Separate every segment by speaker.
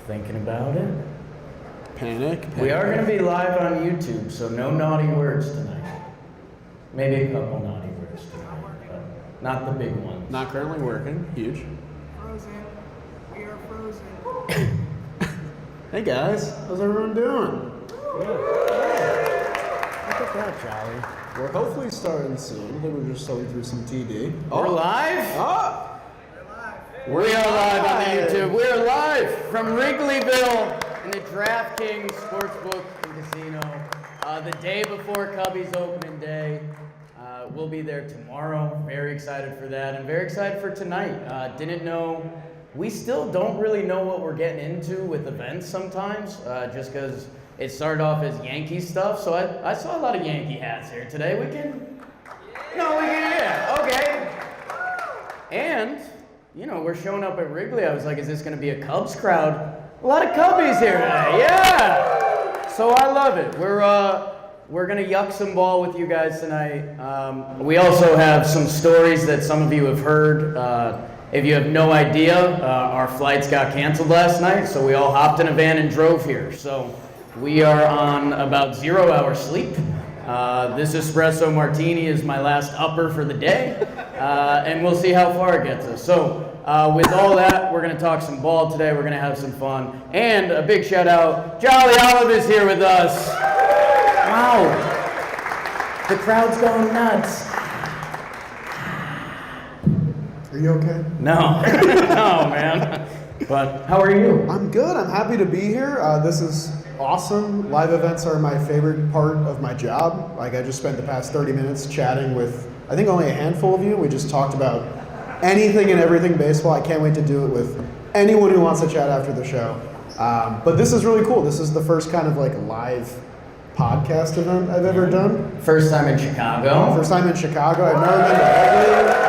Speaker 1: Thinking about it.
Speaker 2: Panic.
Speaker 1: We are going to be live on YouTube, so no naughty words tonight. Maybe a couple naughty words tonight, but not the big ones.
Speaker 2: Not currently working. Huge.
Speaker 3: Frozen. We are frozen.
Speaker 2: Hey guys, how's everyone doing?
Speaker 1: Look at that, Charlie.
Speaker 2: We're hopefully starting soon. I think we're just going through some TD.
Speaker 1: We're live?
Speaker 2: Oh!
Speaker 1: We are live on the YouTube. We are live from Wrigleyville in the Draftkings Sportsbook and Casino. The day before Cubbies opening day. We'll be there tomorrow. Very excited for that and very excited for tonight. Didn't know. We still don't really know what we're getting into with events sometimes, just because it started off as Yankee stuff. So I saw a lot of Yankee hats here today. Yeah, okay. And, you know, we're showing up at Wrigley. I was like, is this going to be a Cubs crowd? A lot of Cubbies here today, yeah. So I love it. We're going to yuck some ball with you guys tonight. We also have some stories that some of you have heard. If you have no idea, our flights got canceled last night, so we all hopped in a van and drove here. So we are on about 0 hour sleep. This espresso martini is my last upper for the day, and we'll see how far it gets us. So with all that, we're going to talk some ball today. We're going to have some fun. And a big shout out, Jolly Olive is here with us. Wow. The crowd's going nuts.
Speaker 2: Are you okay?
Speaker 1: No. No, man. But how are you?
Speaker 2: I'm good. I'm happy to be here. This is awesome. Live events are my favorite part of my job. Like, I just spent the past 30 minutes chatting with, I think, only a handful of you. We just talked about anything and everything baseball. I can't wait to do it with anyone who wants to chat after the show. But this is really cool. This is the first kind of like live podcast event I've ever done.
Speaker 1: First time in Chicago.
Speaker 2: First time in Chicago. I've never been to Wrigley.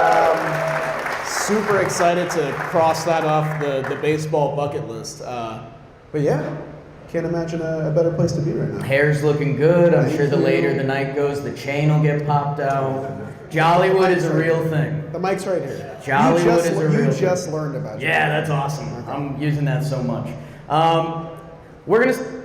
Speaker 2: Super excited to cross that off the baseball bucket list. But yeah, can't imagine a better place to be right now.
Speaker 1: Hair's looking good. I'm sure the later the night goes, the chain will get popped out. Jollywood is a real thing.
Speaker 2: The mic's right here.
Speaker 1: Jollywood is a real thing.
Speaker 2: You just learned about it.
Speaker 1: Yeah, that's awesome.
Speaker 2: Okay.
Speaker 1: I'm using that so much.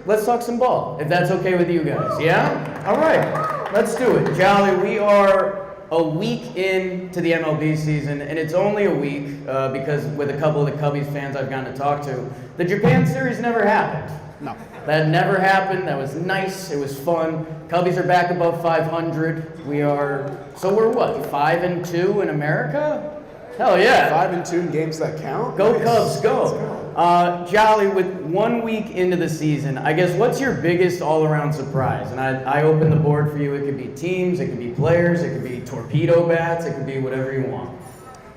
Speaker 1: Let's talk some ball, if that's okay with you guys. Yeah? All right, let's do it. Jolly, we are a week into the MLB season, and it's only a week because with a couple of the Cubbies fans I've gotten to talk to, the Japan series never happened.
Speaker 2: No.
Speaker 1: That never happened. That was nice. It was fun. Cubbies are back above 500. We're what, 5-2 in America? Hell yeah.
Speaker 2: 5-2 in games that count.
Speaker 1: Go
Speaker 2: Nice.
Speaker 1: Cubs, go. Jolly, with 1 week into the season, I guess what's your biggest all-around surprise? And I open the board for you. It could be teams, it could be players, it could be torpedo bats, it could be whatever you want.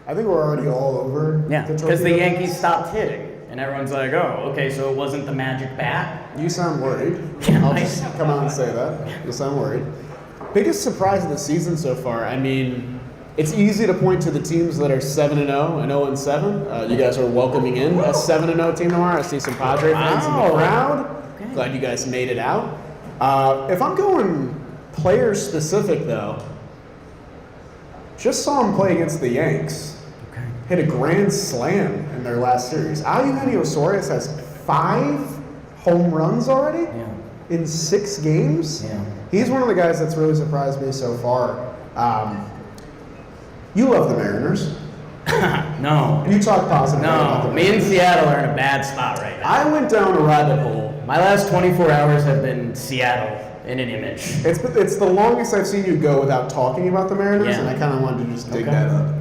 Speaker 2: I think we're already all over.
Speaker 1: Yeah,
Speaker 2: the
Speaker 1: because the
Speaker 2: torpedo
Speaker 1: Yankees
Speaker 2: bats.
Speaker 1: stopped hitting. And everyone's like, oh, okay, so it wasn't the magic bat?
Speaker 2: You sound worried.
Speaker 1: Yeah,
Speaker 2: I'll just come out and say that. You sound worried. Biggest surprise of the season so far, I mean, it's easy to point to the teams that are 7-0 and 0-7. You guys are welcoming in a 7-0 team tomorrow. I see some Padre fans in the crowd.
Speaker 1: Okay.
Speaker 2: Glad you guys made it out. If I'm going player specific though, just saw him play against the Yanks.
Speaker 1: Okay.
Speaker 2: Hit a grand slam in their last series. Eugenio Suarez has 5 home runs already
Speaker 1: Yeah.
Speaker 2: in 6 games.
Speaker 1: Yeah.
Speaker 2: He's one of the guys that's really surprised me so far. You love the Mariners.
Speaker 1: No.
Speaker 2: You talk positive about the
Speaker 1: No. Me and
Speaker 2: Mariners.
Speaker 1: Seattle are in a bad spot right now.
Speaker 2: I went down a rabbit hole.
Speaker 1: My last 24 hours have been Seattle in an image.
Speaker 2: It's the longest I've seen you go without talking about the Mariners,
Speaker 1: Yeah.
Speaker 2: and I kind of wanted to just dig
Speaker 1: Okay.
Speaker 2: that up.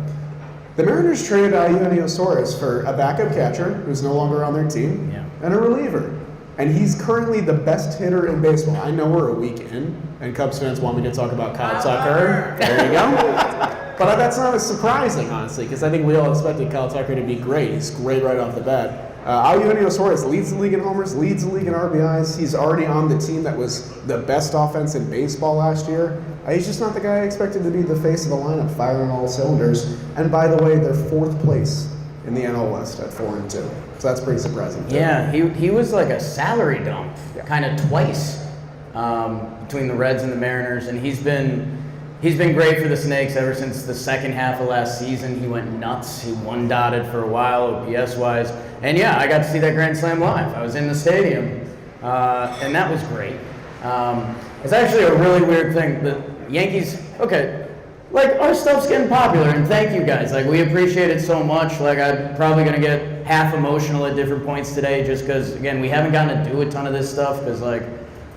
Speaker 2: The Mariners traded Eugenio Suarez for a backup catcher who's no longer on their team,
Speaker 1: Yeah.
Speaker 2: and a reliever. And he's currently the best hitter in baseball. I know we're a week in, and Cubs fans want me to talk about Kyle Tucker. There you go. But that's not as surprising, honestly, because I think we all expected Kyle Tucker to be great. He's great right off the bat. Eugenio Suarez leads the league in homers, leads the league in RBIs. He's already on the team that was the best offense in baseball last year. He's just not the guy I expected to be the face of the lineup, firing all cylinders. And by the way, they're 4th place in the NL West at 4-2. So that's pretty surprising.
Speaker 1: Yeah, he was like a salary dump,
Speaker 2: Yeah.
Speaker 1: kind of twice between the Reds and the Mariners, and he's been he's been great for the Snakes ever since the second half of last season. He went nuts. He one-dotted for a while, OPS-wise. And yeah, I got to see that Grand Slam live. I was in the stadium, and that was great. It's actually a really weird thing. The Yankees, okay, like, our stuff's getting popular, and thank you guys. Like, we appreciate it so much. Like, I'm probably going to get half emotional at different points today just because, again, we haven't gotten to do a ton of this stuff because, like,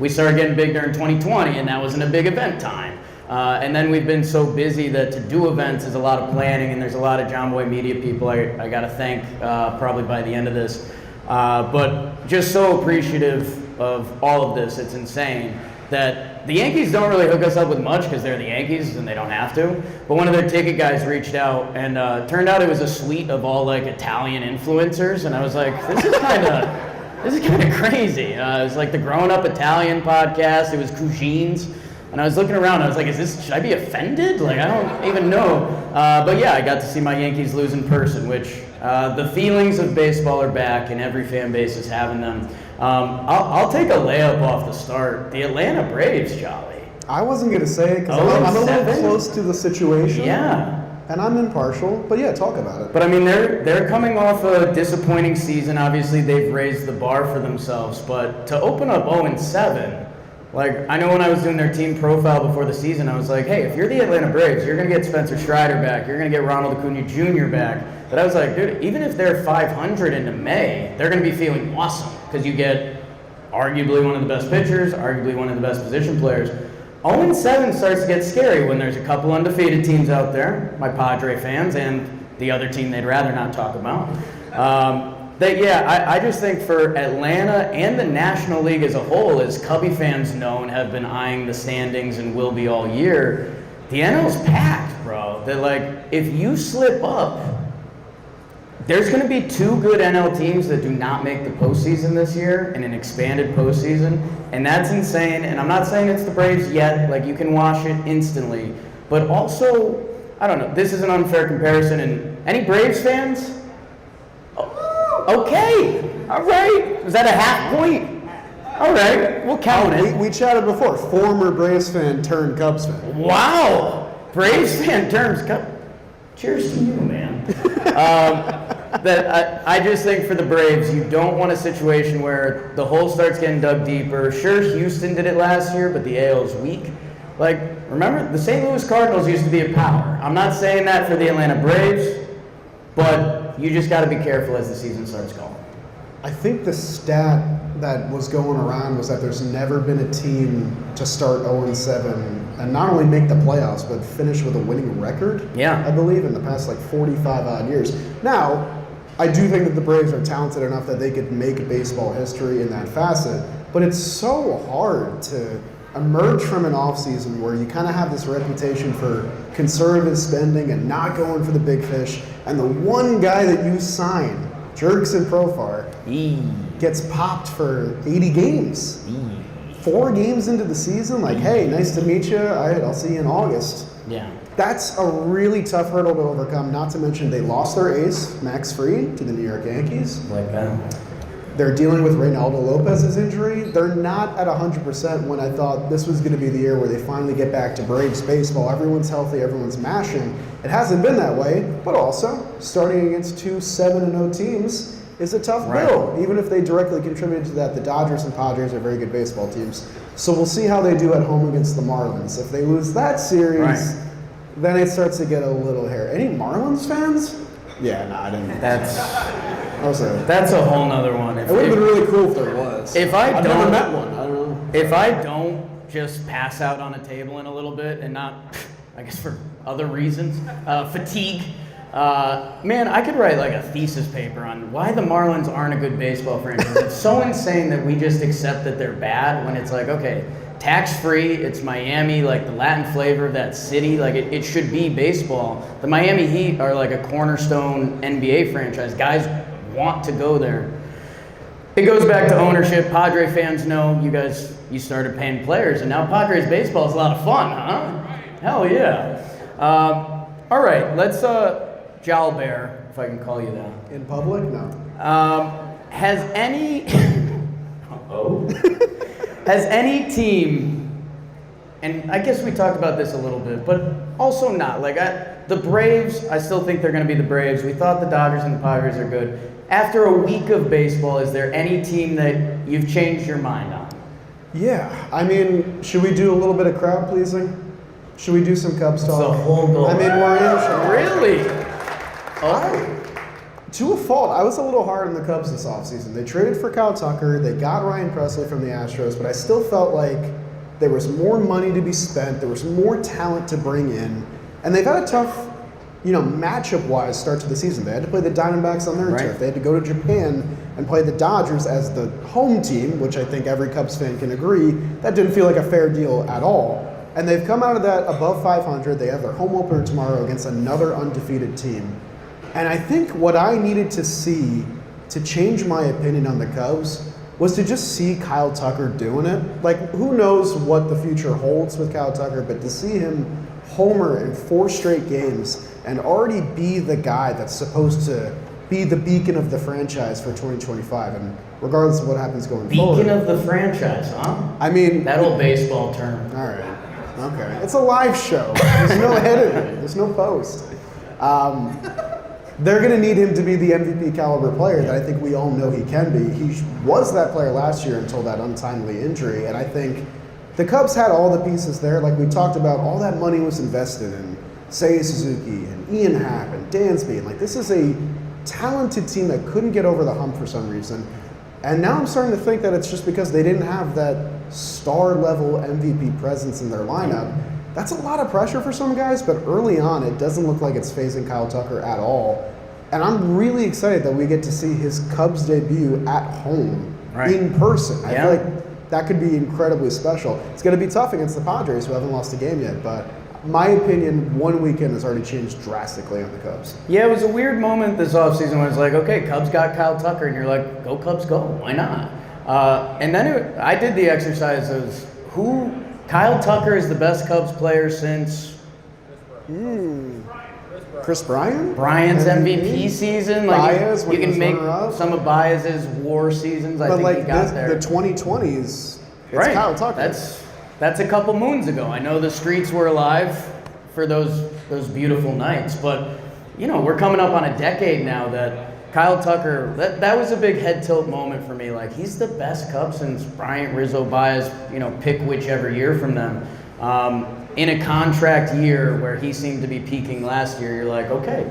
Speaker 1: we started getting big during 2020, and that wasn't a big event time. And then we've been so busy that to do events is a lot of planning, and there's a lot of John Boy Media people I got to thank probably by the end of this. But just so appreciative of all of this. It's insane that the Yankees don't really hook us up with much because they're the Yankees and they don't have to. But one of their ticket guys reached out, and turned out it was a suite of all like Italian influencers, and I was like, this is kind of crazy. It was like the Grown Up Italian podcast. It was Cuisines. And I was looking around, I was like, should I be offended? Like, I don't even know. But yeah, I got to see my Yankees lose in person, which the feelings of baseball are back and every fan base is having them. I'll take a layup off the start. The Atlanta Braves, Jolly.
Speaker 2: I wasn't going to say it because I'm a little close to the situation.
Speaker 1: Yeah.
Speaker 2: And I'm impartial, but yeah, talk about it.
Speaker 1: But I mean, they're coming off a disappointing season. Obviously, they've raised the bar for themselves. But to open up 0-7, like, I know when I was doing their team profile before the season, I was like, hey, if you're the Atlanta Braves, you're going to get Spencer Strider back. You're going to get Ronald Acuna Jr. back. But I was like, dude, even if they're 500 into May, they're going to be feeling awesome because you get arguably one of the best pitchers, arguably one of the best position players. 0-7 starts to get scary when there's a couple undefeated teams out there, my Padre fans, and the other team they'd rather not talk about. I just think for Atlanta and the National League as a whole, as Cubby fans know and have been eyeing the standings and will be all year, the NL's packed, bro. That, like, if you slip up, there's going to be 2 good NL teams that do not make the postseason this year in an expanded postseason, and that's insane. And I'm not saying it's the Braves yet, like, you can wash it instantly, but also, I don't know, this is an unfair comparison, and any Braves fans? Okay, all right. Was that a half point? All right, we'll count it.
Speaker 2: We chatted before. Former Braves fan turned Cubs fan.
Speaker 1: Wow, Braves fan turns Cubs. Cheers to you, man. I just think for the Braves, you don't want a situation where the hole starts getting dug deeper. Sure, Houston did it last year, but the AL is weak. Like, remember, the St. Louis Cardinals used to be a power. I'm not saying that for the Atlanta Braves, but you just got to be careful as the season starts going.
Speaker 2: I think the stat that was going around was that there's never been a team to start 0-7 and not only make the playoffs, but finish with a winning record.
Speaker 1: Yeah.
Speaker 2: I believe in the past, like, 45 odd years. Now, I do think that the Braves are talented enough that they could make baseball history in that facet, but it's so hard to emerge from an offseason where you kind of have this reputation for conservative spending and not going for the big fish, and the one guy that you sign, Jurickson Profar, gets popped for 80 games. 4 games into the season, like, hey, nice to meet you, I'll see you in August.
Speaker 1: Yeah.
Speaker 2: That's a really tough hurdle to overcome, not to mention they lost their ace, Max Fried, to the New York Yankees.
Speaker 1: Like that.
Speaker 2: They're dealing with Reynaldo Lopez's injury. They're not at 100% when I thought this was going to be the year where they finally get back to Braves baseball. Everyone's healthy, everyone's mashing. It hasn't been that way, but also starting against 2 7-0 teams is a tough bill. Even if they directly contributed to that, the Dodgers and Padres are very good baseball teams. So we'll see how they do at home against the Marlins. If they lose that series, then it starts to get a little hairy. Any Marlins fans? Yeah, no, I didn't.
Speaker 1: That's a whole nother one.
Speaker 2: It would have been really cool if there was.
Speaker 1: I've
Speaker 2: never met one. I don't know.
Speaker 1: If I don't just pass out on a table in a little bit and not, I guess for other reasons, fatigue, man, I could write like a thesis paper on why the Marlins aren't a good baseball franchise. It's so insane that we just accept that they're bad when it's like, okay, tax-free, it's Miami, like the Latin flavor of that city, like it should be baseball. The Miami Heat are like a cornerstone NBA franchise. Guys want to go there. It goes back to ownership. Padre fans know you started paying players, and now Padres baseball is a lot of fun, huh? Hell yeah. All right, let's Jowl Bear, if I can call you that.
Speaker 2: In public? No.
Speaker 1: Has any has any team and I guess we talked about this a little bit, but also not. Like, the Braves, I still think they're going to be the Braves. We thought the Dodgers and the Padres are good. After a week of baseball, is there any team that you've changed your mind on?
Speaker 2: Yeah, I mean, should we do a little bit of crowd pleasing? Should we do some Cubs talk?
Speaker 1: The whole goal.
Speaker 2: I mean, we're in.
Speaker 1: Really? Oh.
Speaker 2: To a fault, I was a little hard on the Cubs this offseason. They traded for Kyle Tucker. They got Ryan Presley from the Astros, but I still felt like there was more money to be spent. There was more talent to bring in. And they've had a tough, matchup-wise start to the season. They had to play the Diamondbacks on their turf. They had to go to Japan and play the Dodgers as the home team, which I think every Cubs fan can agree, that didn't feel like a fair deal at all. And they've come out of that above 500. They have their home opener tomorrow against another undefeated team. And I think what I needed to see to change my opinion on the Cubs was to just see Kyle Tucker doing it. Like, who knows what the future holds with Kyle Tucker, but to see him homer in 4 straight games and already be the guy that's supposed to be the beacon of the franchise for 2025, and regardless of what happens going forward.
Speaker 1: Beacon of the franchise, huh?
Speaker 2: I mean...
Speaker 1: That old baseball term.
Speaker 2: All right. Okay. It's a live show. There's no editing. There's no post. They're going to need him to be the MVP caliber player that I think we all know he can be. He was that player last year until that untimely injury, and I think the Cubs had all the pieces there. Like we talked about, all that money was invested in Seiya Suzuki and Ian Happ and Dansby. And like, this is a talented team that couldn't get over the hump for some reason. And now I'm starting to think that it's just because they didn't have that star-level MVP presence in their lineup. That's a lot of pressure for some guys, but early on, it doesn't look like it's phasing Kyle Tucker at all. And I'm really excited that we get to see his Cubs debut at home in person. I feel like that could be incredibly special. It's going to be tough against the Padres, who haven't lost a game yet, but my opinion, one weekend has already changed drastically on the Cubs.
Speaker 1: Yeah, it was a weird moment this offseason when it's like, okay, Cubs got Kyle Tucker, and you're like, go Cubs, go. Why not? And then I did the exercise of Kyle Tucker is the best Cubs player since
Speaker 2: Chris Bryant?
Speaker 1: Bryant's MVP season. Like
Speaker 2: Baez,
Speaker 1: you can make some of Baez's WAR seasons. I think he got there.
Speaker 2: The 2020s, it's Kyle Tucker.
Speaker 1: That's a couple moons ago. I know the streets were alive for those beautiful nights, but we're coming up on a decade now that Kyle Tucker, that was a big head tilt moment for me. Like, he's the best Cub since Bryant, Rizzo, Baez, pick whichever year from them. In a contract year where he seemed to be peaking last year, you're like, okay.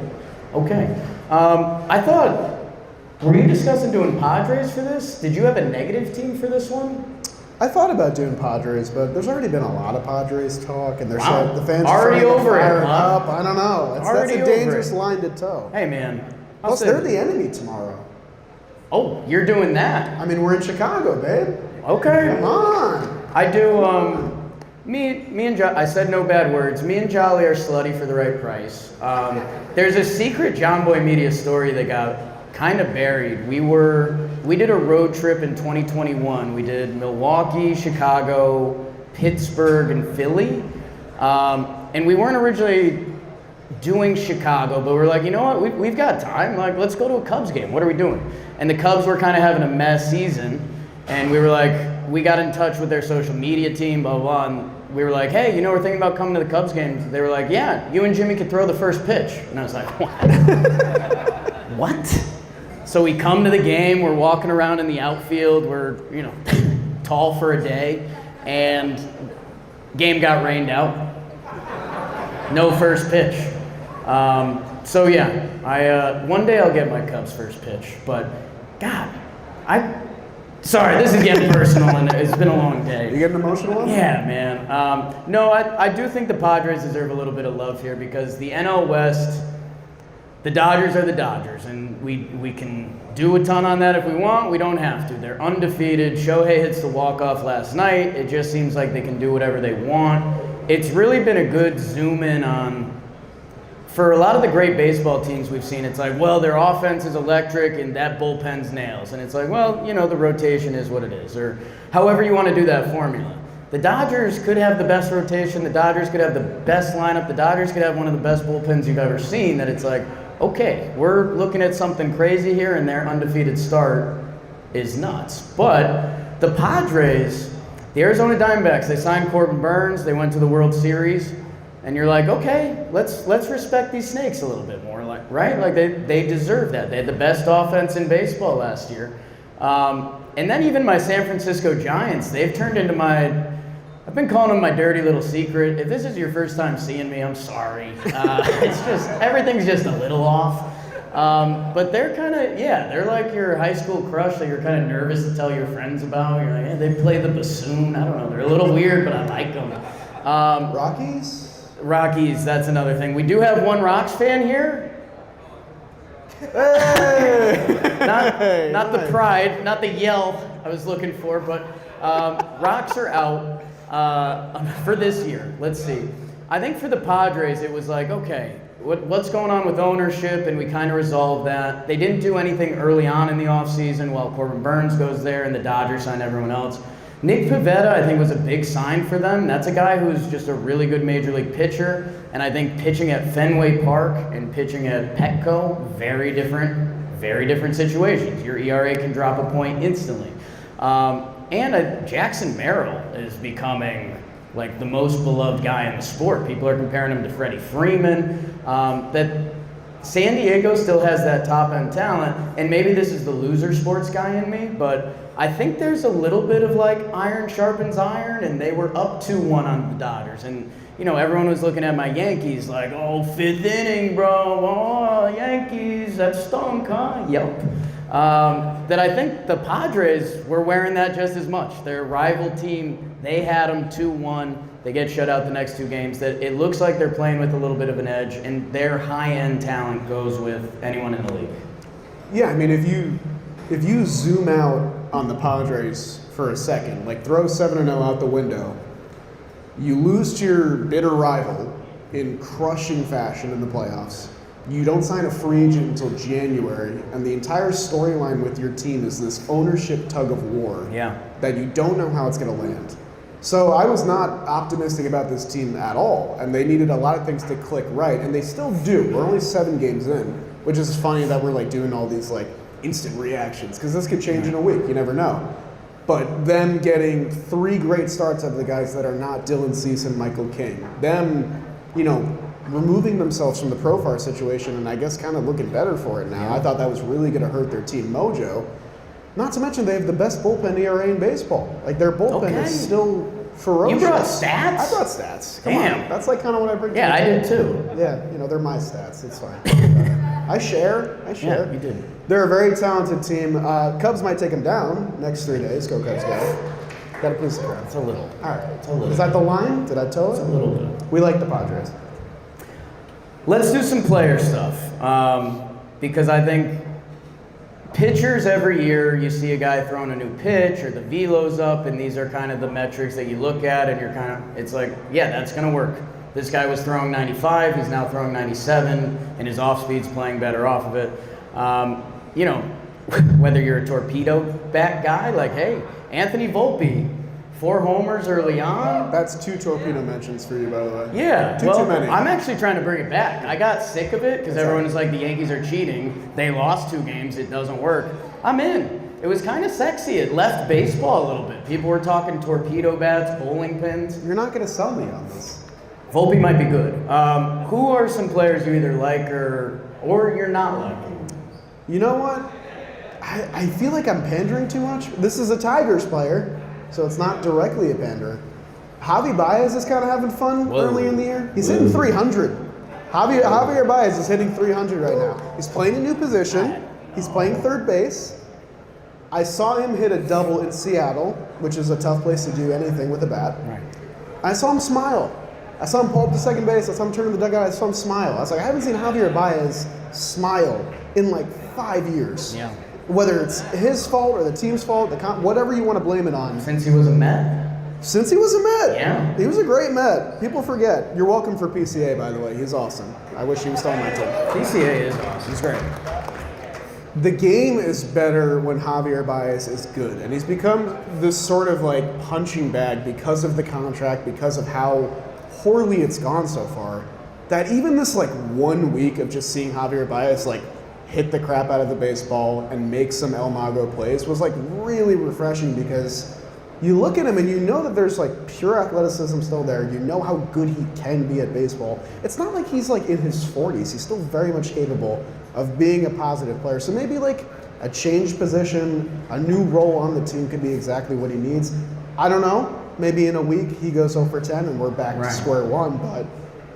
Speaker 1: I thought, were you discussing doing Padres for this? Did you have a negative team for this one?
Speaker 2: I thought about doing Padres, but there's already been a lot of Padres talk, and the fans
Speaker 1: already
Speaker 2: are
Speaker 1: over it,
Speaker 2: up. I don't know. That's a dangerous
Speaker 1: it.
Speaker 2: line to toe.
Speaker 1: Hey, man.
Speaker 2: Plus, they're the enemy tomorrow.
Speaker 1: Oh, you're doing that?
Speaker 2: I mean, we're in Chicago, babe.
Speaker 1: Okay.
Speaker 2: Come on.
Speaker 1: I do. Me and Jolly, I said no bad words. Me and Jolly are slutty for the right price. There's a secret John Boy Media story that got kind of buried. We did a road trip in 2021. We did Milwaukee, Chicago, Pittsburgh, and Philly. And we weren't originally doing Chicago, but we're like, you know what? We've got time. Like, let's go to a Cubs game. What are we doing? And the Cubs were kind of having a mess season. And we were like, we got in touch with their social media team, blah, blah, and we were like, hey, we're thinking about coming to the Cubs games. They were like, yeah, you and Jimmy could throw the first pitch. And I was like, what? What? So we come to the game, we're walking around in the outfield, we're, tall for a day, and game got rained out. No first pitch. So yeah, one day I'll get my Cubs first pitch, but God, sorry, this is getting personal, and it's been a long day.
Speaker 2: You getting emotional?
Speaker 1: Yeah, man. No, I do think the Padres deserve a little bit of love here because the NL West, the Dodgers are the Dodgers, and we can do a ton on that if we want. We don't have to. They're undefeated. Shohei hits the walk-off last night. It just seems like they can do whatever they want. It's really been a good zoom in on, for a lot of the great baseball teams we've seen, it's like, well, their offense is electric and that bullpen's nails. And it's like, well, the rotation is what it is, or however you want to do that formula. The Dodgers could have the best rotation. The Dodgers could have the best lineup. The Dodgers could have one of the best bullpens you've ever seen, that it's like, okay, we're looking at something crazy here, and their undefeated start is nuts. But the Padres, The Arizona Diamondbacks, they signed Corbin Burns, they went to the World Series, and you're like, okay, let's respect these Snakes a little bit more, like, right? Like they deserve that. They had the best offense in baseball last year. And then even my San Francisco Giants, they've turned into I've been calling them my dirty little secret. If this is your first time seeing me, I'm sorry. It's just, everything's just a little off. But they're kind of, they're like your high school crush that you're kind of nervous to tell your friends about. You're like, hey, they play the bassoon. I don't know. They're a little weird, but I like them. Rockies, that's another thing. We do have one Rocks fan here.
Speaker 2: Hey!
Speaker 1: Not the pride, not the yell I was looking for, but Rocks are out for this year. Let's see. I think for the Padres, it was like, okay, what's going on with ownership, and we kind of resolved that. They didn't do anything early on in the offseason while Corbin Burns goes there and the Dodgers signed everyone else. Nick Pivetta, I think, was a big sign for them. That's a guy who's just a really good major league pitcher, and I think pitching at Fenway Park and pitching at Petco, very different situations. Your ERA can drop a point instantly. Jackson Merrill is becoming like the most beloved guy in the sport. People are comparing him to Freddie Freeman. That San Diego still has that top-end talent, and maybe this is the loser sports guy in me, but I think there's a little bit of like iron sharpens iron, and they were up 2-1 on the Dodgers. And, you know, everyone was looking at my Yankees like, oh, 5th inning, bro. Oh, Yankees, that stunk, huh? Yep. That I think the Padres were wearing that just as much. Their rival team, they had them 2-1. They get shut out the next 2 games. That it looks like they're playing with a little bit of an edge, and their high-end talent goes with anyone in the league.
Speaker 2: Yeah, I mean, if you zoom out on the Padres for a second, like throw 7-0 out the window, you lose to your bitter rival in crushing fashion in the playoffs. You don't sign a free agent until January, and the entire storyline with your team is this ownership tug of war that you don't know how it's going to land. So I was not optimistic about this team at all, and they needed a lot of things to click right, and they still do. We're only 7 games in, which is funny that we're like doing all these like instant reactions, because this could change in a week. You never know. But them getting 3 great starts out of the guys that are not Dylan Cease and Michael King, them, you know, removing themselves from the Profar situation, and I guess kind of looking better for it now. I thought that was really going to hurt their team mojo. Not to mention they have the best bullpen ERA in baseball. Like their bullpen is still ferocious.
Speaker 1: You brought stats?
Speaker 2: I brought stats. Come
Speaker 1: Damn.
Speaker 2: on. That's like kind of what I bring to
Speaker 1: Yeah,
Speaker 2: the
Speaker 1: I
Speaker 2: table.
Speaker 1: did too.
Speaker 2: Yeah, you know, they're my stats. It's fine. I share.
Speaker 1: Yeah, you did.
Speaker 2: They're a very talented team. Cubs might take them down next 3 days. Go Cubs, go. Got to please the crowd.
Speaker 1: It's a little.
Speaker 2: All right.
Speaker 1: It's a little.
Speaker 2: Is that the line? Did I tell it?
Speaker 1: It's a little bit.
Speaker 2: We like the Padres.
Speaker 1: Let's do some player stuff, because I think pitchers every year, you see a guy throwing a new pitch or the velo's up, and these are kind of the metrics that you look at, and you're kind of, it's like, yeah, that's going to work. This guy was throwing 95, he's now throwing 97, and his off-speed's playing better off of it. You know, whether you're a torpedo bat guy, like, hey, Anthony Volpe, 4 homers early on.
Speaker 2: That's 2 torpedo mentions for you, by the way.
Speaker 1: Yeah,
Speaker 2: Too many.
Speaker 1: I'm actually trying to bring it back. I got sick of it because everyone is like, the Yankees are cheating. They lost 2 games. It doesn't work. I'm in. It was kind of sexy. It left baseball a little bit. People were talking torpedo bats, bowling pins.
Speaker 2: You're not going to sell me on this.
Speaker 1: Volpe might be good. Who are some players you either like or you're not liking?
Speaker 2: You know what? I feel like I'm pandering too much. This is a Tigers player, so it's not directly a pander. Javi Baez is kind of having fun early in the year. He's hitting 300. Javier Baez is hitting 300 right now. He's playing a new position. He's playing third base. I saw him hit a double in Seattle, which is a tough place to do anything with a bat.
Speaker 1: Right.
Speaker 2: I saw him smile. I saw him pull up to second base. I saw him turn to the dugout. I saw him smile. I was like, I haven't seen Javier Baez smile in like 5 years.
Speaker 1: Yeah.
Speaker 2: Whether it's his fault or the team's fault, whatever you want to blame it on.
Speaker 1: Since he was a Met?
Speaker 2: Since he was a Met.
Speaker 1: Yeah.
Speaker 2: He was a great Met. People forget. You're welcome for PCA, by the way. He's awesome. I wish he was still on my team.
Speaker 1: PCA is awesome.
Speaker 2: He's great. The game is better when Javier Baez is good. And he's become this sort of like punching bag because of the contract, because of how poorly it's gone so far, that even this like 1 week of just seeing Javier Baez like hit the crap out of the baseball and make some El Mago plays was like really refreshing, because you look at him and you know that there's like pure athleticism still there. You know how good he can be at baseball. It's not like he's like in his 40s. He's still very much capable of being a positive player. So maybe like a changed position, a new role on the team could be exactly what he needs. I don't know. Maybe in a week he goes 0 for 10 and we're back to square one. But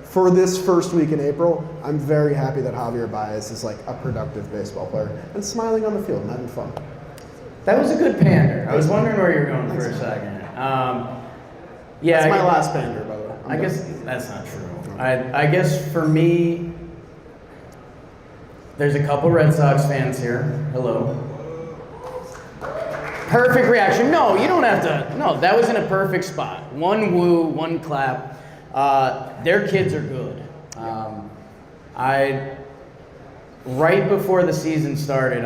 Speaker 2: for this first week in April, I'm very happy that Javier Baez is like a productive baseball player and smiling on the field and having fun.
Speaker 1: That was a good pander. I was wondering where you were going for a second. Yeah,
Speaker 2: That's my last pander, by the way.
Speaker 1: I guess that's not true. I guess for me, there's a couple Red Sox fans here. Hello. Perfect reaction. No, you don't have to. No, that was in a perfect spot. One woo, one clap. Their kids are good. Right before the season started,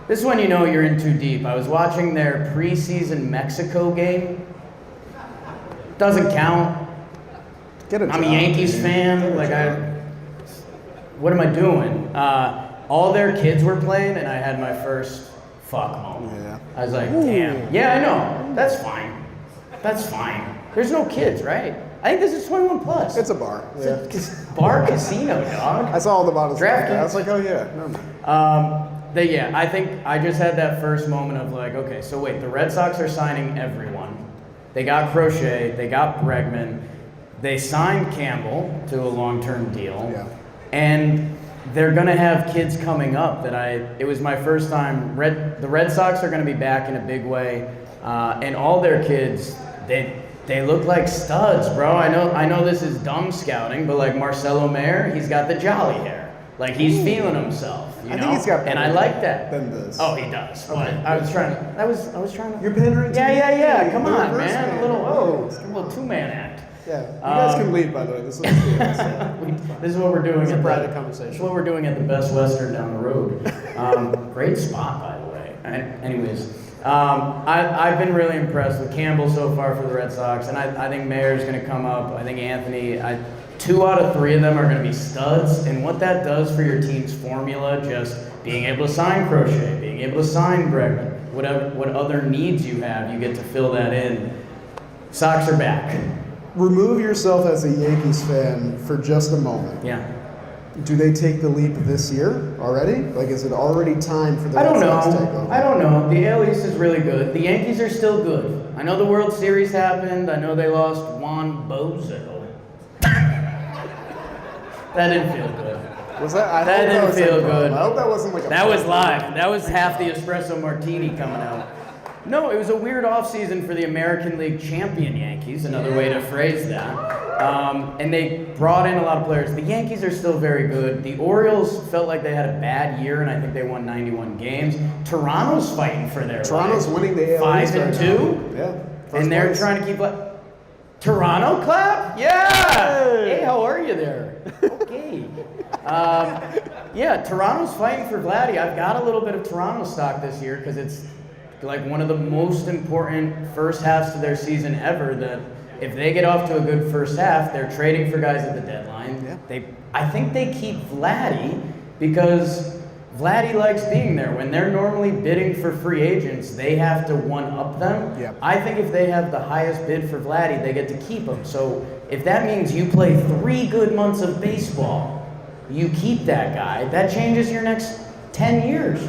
Speaker 1: this is when you know you're in too deep. I was watching their preseason Mexico game. Doesn't count. I'm a Yankees fan. What am I doing? All their kids were playing, and I had my first fuck moment. Yeah. I was like, damn. Yeah, I know. That's fine. That's fine. There's no kids, right? I think this is 21 plus.
Speaker 2: It's a bar.
Speaker 1: It's a bar casino, dog.
Speaker 2: I saw all the bottles.
Speaker 1: Draftkings.
Speaker 2: I was like, oh yeah. No.
Speaker 1: I think I just had that first moment of like, okay, so wait, the Red Sox are signing everyone. They got Crochet, they got Bregman, they signed Campbell to a long-term deal, and they're gonna have kids coming up it was my first time. The Red Sox are gonna be back in a big way, and all their kids, they look like studs, bro. I know this is dumb scouting, but like Marcelo Mayer, he's got the jolly hair. Like he's feeling himself. I think he's got, and I like that.
Speaker 2: Than this.
Speaker 1: Oh, he does. Okay. I was trying to.
Speaker 2: You're pandering to me?
Speaker 1: Yeah. Come on, man. A little two-man act.
Speaker 2: Yeah. You guys can leave, by the way. This is
Speaker 1: this is what we're doing.
Speaker 2: It's a private conversation.
Speaker 1: This is what we're doing at the Best Western down the road. Great spot, by the way. Anyways, I've been really impressed with Campbell so far for the Red Sox, and I think Mayer's going to come up. I think Anthony. 2 out of 3 of them are going to be studs, and what that does for your team's formula, just being able to sign Crochet, being able to sign Bregman, what other needs you have, you get to fill that in. Sox are back.
Speaker 2: Remove yourself as a Yankees fan for just a moment.
Speaker 1: Yeah.
Speaker 2: Do they take the leap this year already? Like, is it already time for the Red Sox to take over?
Speaker 1: I don't know. The AL East is really good. The Yankees are still good. I know the World Series happened. I know they lost Juan Bozo. That didn't feel good.
Speaker 2: Was that?
Speaker 1: That didn't feel good.
Speaker 2: I hope that wasn't like a.
Speaker 1: That was live. That was half the espresso martini coming out. No, it was a weird offseason for the American League champion Yankees, another way to phrase that. And they brought in a lot of players. The Yankees are still very good. The Orioles felt like they had a bad year, and I think they won 91 games. Toronto's fighting for their
Speaker 2: Toronto's
Speaker 1: life.
Speaker 2: winning the AL
Speaker 1: 5-2.
Speaker 2: Yeah.
Speaker 1: And they're trying to keep Toronto clap? Yeah! Hey, how are you there? Okay. Toronto's fighting for Vladdy. I've got a little bit of Toronto stock this year because it's like one of the most important first halves to their season ever, that if they get off to a good first half, they're trading for guys at the deadline. Yeah. I think they keep Vladdy because Vladdy likes being there. When they're normally bidding for free agents, they have to one-up them. Yep. I think if they have the highest bid for Vladdy, they get to keep him. So if that means you play 3 good months of baseball, you keep that guy, that changes your next 10 years.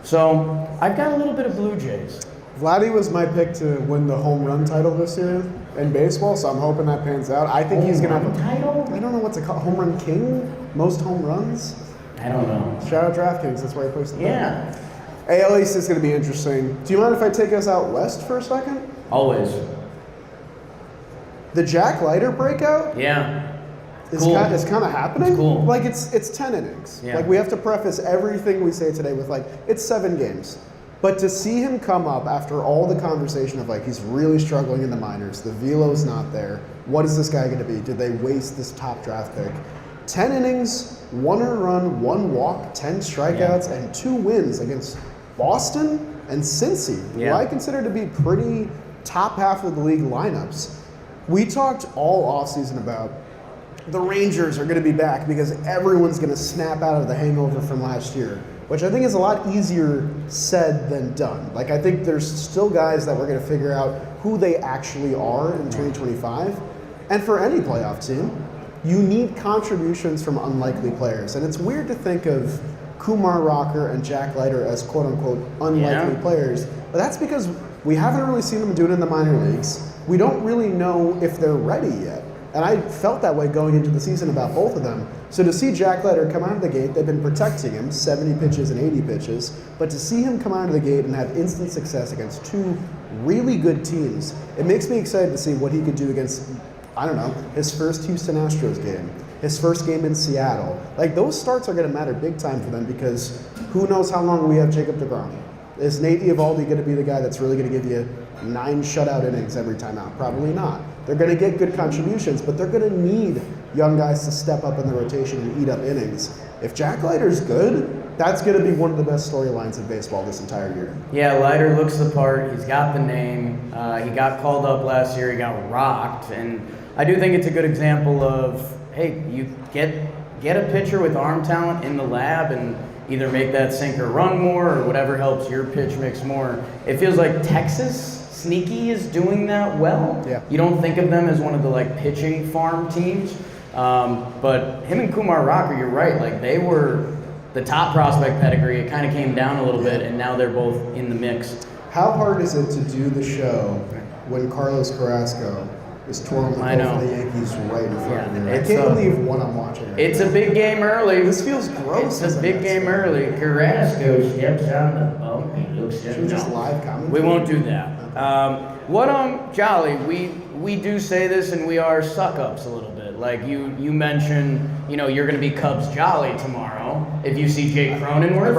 Speaker 1: So I've got a little bit of Blue Jays.
Speaker 2: Vladdy was my pick to win the home run title this year in baseball, so I'm hoping that pans out. I think he's going to have a
Speaker 1: title.
Speaker 2: I don't know what's it called. Home run king? Most home runs?
Speaker 1: I don't know.
Speaker 2: Shout out Draftkings. That's where I placed the bet.
Speaker 1: Yeah.
Speaker 2: AL East is going to be interesting. Do you mind if I take us out west for a second?
Speaker 1: Always.
Speaker 2: The Jack Leiter breakout?
Speaker 1: Yeah.
Speaker 2: It's kind of happening.
Speaker 1: It's cool.
Speaker 2: Like it's 10 innings.
Speaker 1: Yeah.
Speaker 2: Like we have to preface everything we say today with like it's 7 games. But to see him come up after all the conversation of like he's really struggling in the minors, the velo's not there. What is this guy going to be? Did they waste this top draft pick? 10 innings, 1 earned run, 1 walk, 10 strikeouts, and 2 wins against Boston and Cincy, who I consider to be pretty top half of the league lineups. We talked all offseason about the Rangers are going to be back because everyone's going to snap out of the hangover from last year, which I think is a lot easier said than done. Like, I think there's still guys that we're going to figure out who they actually are in 2025. And for any playoff team, you need contributions from unlikely players. And it's weird to think of Kumar Rocker and Jack Leiter as quote-unquote unlikely players, but that's because we haven't really seen them do it in the minor leagues. We don't really know if they're ready yet. And I felt that way going into the season about both of them. So to see Jack Leiter come out of the gate, they've been protecting him, 70 pitches and 80 pitches, but to see him come out of the gate and have instant success against two really good teams, it makes me excited to see what he could do against, I don't know, his first Houston Astros game, his first game in Seattle. Like, those starts are going to matter big time for them because who knows how long we have Jacob deGrom. Is Nate Eovaldi going to be the guy that's really going to give you 9 shutout innings every time out? Probably not. They're going to get good contributions, but they're going to need young guys to step up in the rotation and eat up innings. If Jack Leiter's good, that's going to be one of the best storylines in baseball this entire year.
Speaker 1: Yeah, Leiter looks the part. He's got the name. He got called up last year. He got rocked. And I do think it's a good example of, hey, you get a pitcher with arm talent in the lab and either make that sinker run more or whatever helps your pitch mix more. It feels like Texas Sneaky is doing that well.
Speaker 2: Yeah.
Speaker 1: You don't think of them as one of the like pitching farm teams, but him and Kumar Rocker, you're right. Like, they were the top prospect pedigree. It kind of came down a little bit, and now they're both in the mix.
Speaker 2: How hard is it to do the show when Carlos Carrasco is twirling the ball for the Yankees right in front of me? I can't believe what I'm watching right
Speaker 1: It's
Speaker 2: now.
Speaker 1: a big game early.
Speaker 2: This feels gross.
Speaker 1: It's a big game early. Carrasco steps on the bump. He looks
Speaker 2: Should we just live comment?
Speaker 1: We won't do that. Jolly, we do say this and we are suck-ups a little bit. Like, you mentioned, you're going to be Cubs Jolly tomorrow. If you see Jake Cronenworth,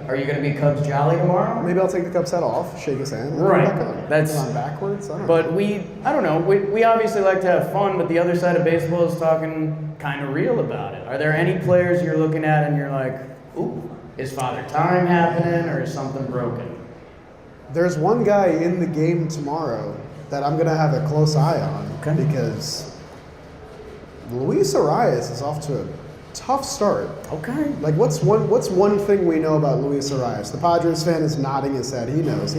Speaker 1: are you going to be Cubs Jolly tomorrow?
Speaker 2: Maybe I'll take the Cubs hat off, shake his hand.
Speaker 1: Right.
Speaker 2: That's on backwards. I don't know.
Speaker 1: But I don't know. We obviously like to have fun, but the other side of baseball is talking kind of real about it. Are there any players you're looking at and you're like, ooh, is Father Time happening or is something broken?
Speaker 2: There's one guy in the game tomorrow that I'm going to have a close eye on because Luis Arias is off to a tough start.
Speaker 1: Okay.
Speaker 2: Like, what's one thing we know about Luis Arias? The Padres fan is nodding his head. He knows.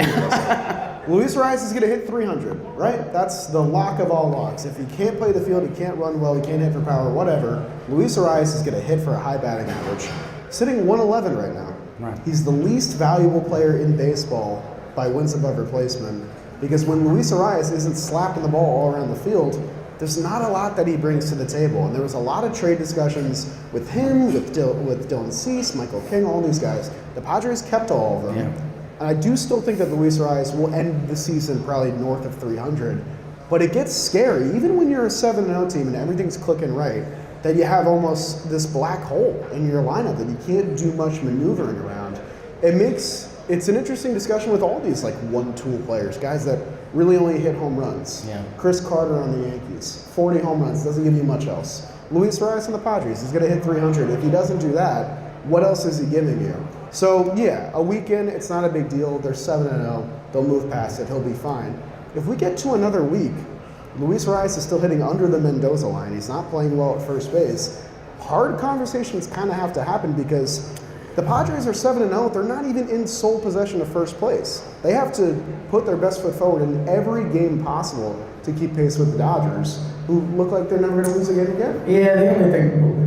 Speaker 2: Luis Arias is going to hit 300, right? That's the lock of all locks. If he can't play the field, he can't run well, he can't hit for power, whatever, Luis Arias is going to hit for a high batting average. Sitting 111 right now.
Speaker 1: Right.
Speaker 2: He's the least valuable player in baseball by wins above replacement, because when Luis Arias isn't slapping the ball all around the field, there's not a lot that he brings to the table. And there was a lot of trade discussions with him, with Dylan Cease, Michael King, all these guys. The Padres kept all of them.
Speaker 1: Yeah.
Speaker 2: And I do still think that Luis Arias will end the season probably north of 300. But it gets scary, even when you're a 7-0 team and everything's clicking right, that you have almost this black hole in your lineup that you can't do much maneuvering around. It's an interesting discussion with all these like one-tool players, guys that really only hit home runs.
Speaker 1: Yeah.
Speaker 2: Chris Carter on the Yankees, 40 home runs, doesn't give you much else. Luis Arias on the Padres, he's going to hit 300. If he doesn't do that, what else is he giving you? So yeah, a weekend, it's not a big deal. They're 7-0. They'll move past it. He'll be fine. If we get to another week, Luis Arias is still hitting under the Mendoza line. He's not playing well at first base. Hard conversations kind of have to happen because the Padres are 7-0. They're not even in sole possession of first place. They have to put their best foot forward in every game possible to keep pace with the Dodgers, who look like they're never going to lose again.
Speaker 1: Yeah,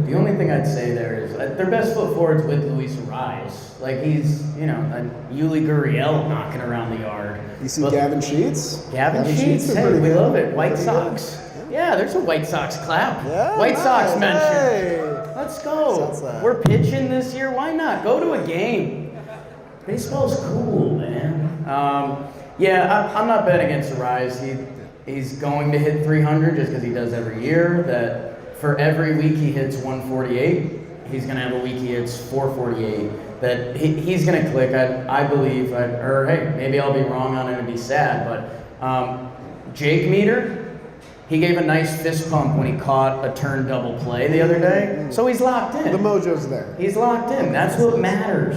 Speaker 1: the only thing I'd say there is their best foot forward's with Luis Arias. Like, he's, a Yuli Gurriel knocking around the yard.
Speaker 2: You see Gavin Sheets?
Speaker 1: Gavin Sheets, hey, we love it. White Sox. Yeah, there's a White Sox clap.
Speaker 2: Yeah,
Speaker 1: White Sox mention.
Speaker 2: Hey.
Speaker 1: Let's go. We're pitching this year. Why not? Go to a game. Baseball's cool, man. I'm not betting against Arias. He's going to hit 300 just because he does every year. That for every week he hits 148, he's going to have a week he hits 448. That he's going to click, I believe. Hey, maybe I'll be wrong on it and be sad, but Jake Meter, he gave a nice fist pump when he caught a turn double play the other day. So he's locked in.
Speaker 2: The mojo's there.
Speaker 1: He's locked in. That's what matters.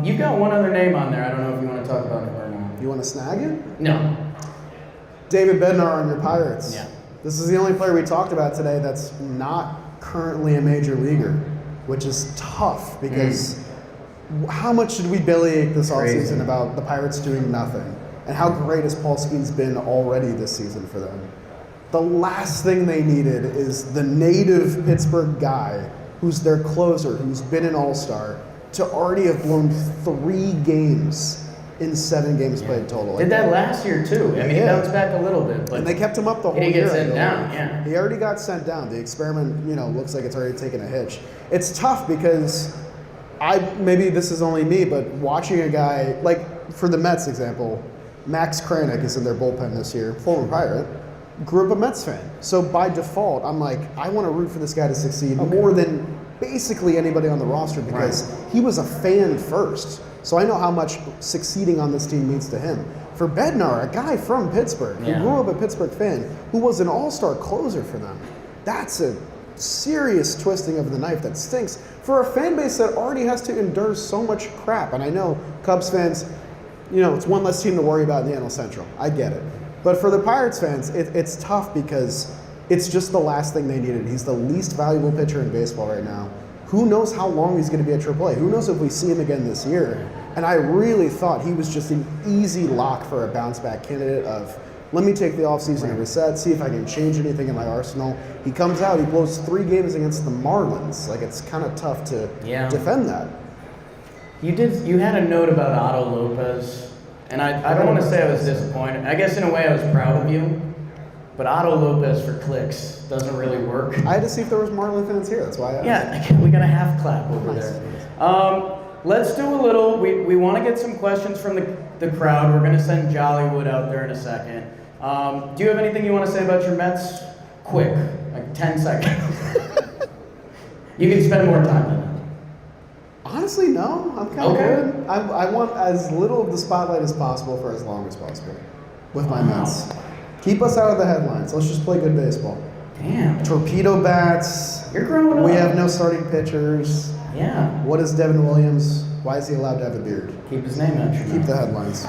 Speaker 1: You've got one other name on there. I don't know if you want to talk about him or not.
Speaker 2: You want to snag it?
Speaker 1: No.
Speaker 2: David Bednar on your Pirates.
Speaker 1: Yeah.
Speaker 2: This is the only player we talked about today that's not currently a major leaguer, which is tough because how much did we bellyache this
Speaker 1: Crazy.
Speaker 2: offseason about the Pirates doing nothing? And how great has Paul Skeens been already this season for them? The last thing they needed is the native Pittsburgh guy who's their closer, who's been an all-star, to already have blown 3 games in 7 games played total.
Speaker 1: Did that last year too. I mean, he
Speaker 2: Yeah.
Speaker 1: bounced back a little bit, but
Speaker 2: And they kept him up the whole
Speaker 1: he
Speaker 2: year.
Speaker 1: didn't get
Speaker 2: I
Speaker 1: sent
Speaker 2: believe.
Speaker 1: down, yeah.
Speaker 2: He already got sent down. The experiment, looks like it's already taken a hitch. It's tough because maybe this is only me, but watching a guy, like for the Mets example, Max Kranick is in their bullpen this year, former Pirate, grew up a Mets fan. So by default, I'm like, I want to root for this guy to succeed more than basically anybody on the roster because he was a fan first. So I know how much succeeding on this team means to him. For Bednar, a guy from Pittsburgh, who grew up a Pittsburgh fan, who was an all-star closer for them, that's a serious twisting of the knife that stinks for a fan base that already has to endure so much crap. And I know Cubs fans, it's one less team to worry about in the NL Central. I get it. But for the Pirates fans, it's tough because it's just the last thing they needed. He's the least valuable pitcher in baseball right now. Who knows how long he's going to be at AAA? Who knows if we see him again this year? And I really thought he was just an easy lock for a bounce-back candidate of, let me take the offseason and reset, see if I can change anything in my arsenal. He comes out, he blows 3 games against the Marlins. Like, it's kind of tough to defend that.
Speaker 1: You had a note about Otto Lopez, and I don't want to say I was disappointed. I guess in a way I was proud of you, but Otto Lopez for clicks doesn't really work.
Speaker 2: I had to see if there was Marlin fans here, that's why I asked.
Speaker 1: Yeah, we got a half clap over there. Let's do a little, we want to get some questions from the crowd. We're going to send Jollywood out there in a second. Do you have anything you want to say about your Mets? Quick, like 10 seconds. You can spend more time than that.
Speaker 2: Honestly, no. I'm kind of good. I want as little of the spotlight as possible for as long as possible with my Mets. Keep us out of the headlines. Let's just play good baseball.
Speaker 1: Damn.
Speaker 2: Torpedo bats.
Speaker 1: You're growing up.
Speaker 2: We have no starting pitchers.
Speaker 1: Yeah.
Speaker 2: What is Devin Williams? Why is he allowed to have a beard?
Speaker 1: Keep his name out your
Speaker 2: Keep
Speaker 1: mouth.
Speaker 2: the headlines.